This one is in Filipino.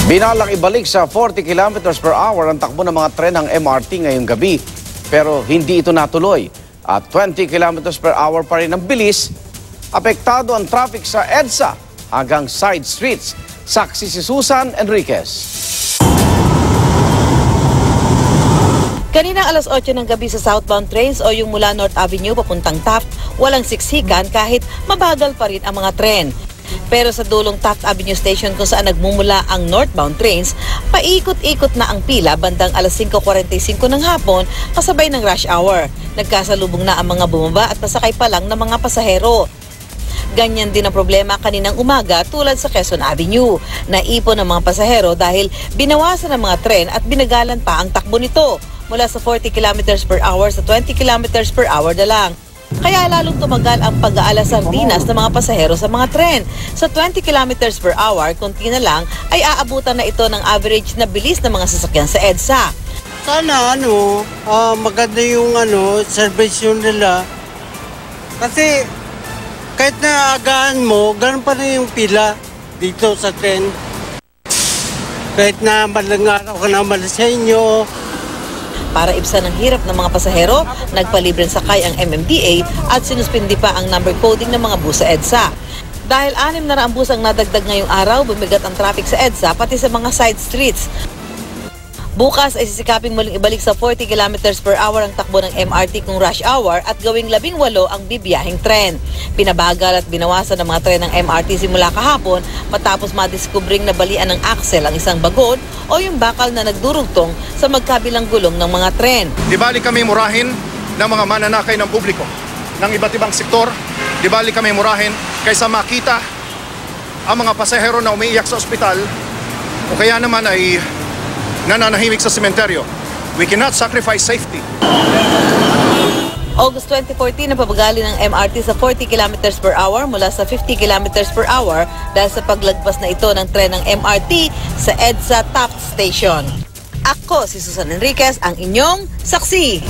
Binalang ibalik sa 40 kilometers per hour ang takbo ng mga tren ng MRT ngayong gabi. Pero hindi ito natuloy. At 20 kilometers per hour pa rin ang bilis. Apektado ang traffic sa EDSA hanggang side streets. Saksi si Susan Enriquez. Kaninang alas 8 ng gabi sa southbound trains o yung mula North Avenue papuntang Taft, walang siksikan kahit mabagal pa rin ang mga tren. Pero sa dulong Taft Avenue Station kung saan nagmumula ang northbound trains, paikot-ikot na ang pila bandang alas 5:45 ng hapon kasabay ng rush hour. Nagkasalubong na ang mga bumaba at pasakay pa lang ng mga pasahero. Ganyan din ang problema kaninang umaga tulad sa Quezon Avenue. Naipon ang mga pasahero dahil binawasan ang mga tren at binagalan pa ang takbo nito mula sa 40 kilometers per hour sa 20 kilometers per hour na lang. Kaya lalong tumagal ang pag-aalas sardinas ng mga pasahero sa mga tren. Sa 20 kilometers per hour, kunti na lang ay aabutan na ito ng average na bilis ng mga sasakyan sa EDSA. Sana maganda yung servisyon nila. Kasi kahit na agaan mo, ganun pa rin yung pila dito sa tren. Kahit na malang araw ka naman sa inyo. Para ibsan ang hirap ng mga pasahero, nagpalibreng sakay ang MMDA at sinuspindi pa ang number coding ng mga bus sa EDSA. Dahil 6 na raang bus ang nadagdag ngayong araw, bumigat ang traffic sa EDSA pati sa mga side streets. Bukas ay sisikaping muling ibalik sa 40 kilometers per hour ang takbo ng MRT kung rush hour at gawing 18 ang bibiyahing tren. Pinabagal at binawasan ng mga tren ng MRT simula kahapon matapos madiskubring na balian ng axle ang isang bagon o yung bakal na nagdurugtong sa magkabilang gulong ng mga tren. Di bali kami murahin ng mga mananakay ng publiko ng iba't ibang sektor. Di bali kami murahin kaysa makita ang mga pasahero na umiiyak sa ospital o kaya naman ay nananahimik sa sementeryo. We cannot sacrifice safety. August 2014, napabagali ng MRT sa 40 kilometers per hour mula sa 50 kilometers per hour dahil sa paglagpas na ito ng tren ng MRT sa EDSA Taft Station. Ako si Susan Enriquez, ang inyong saksi.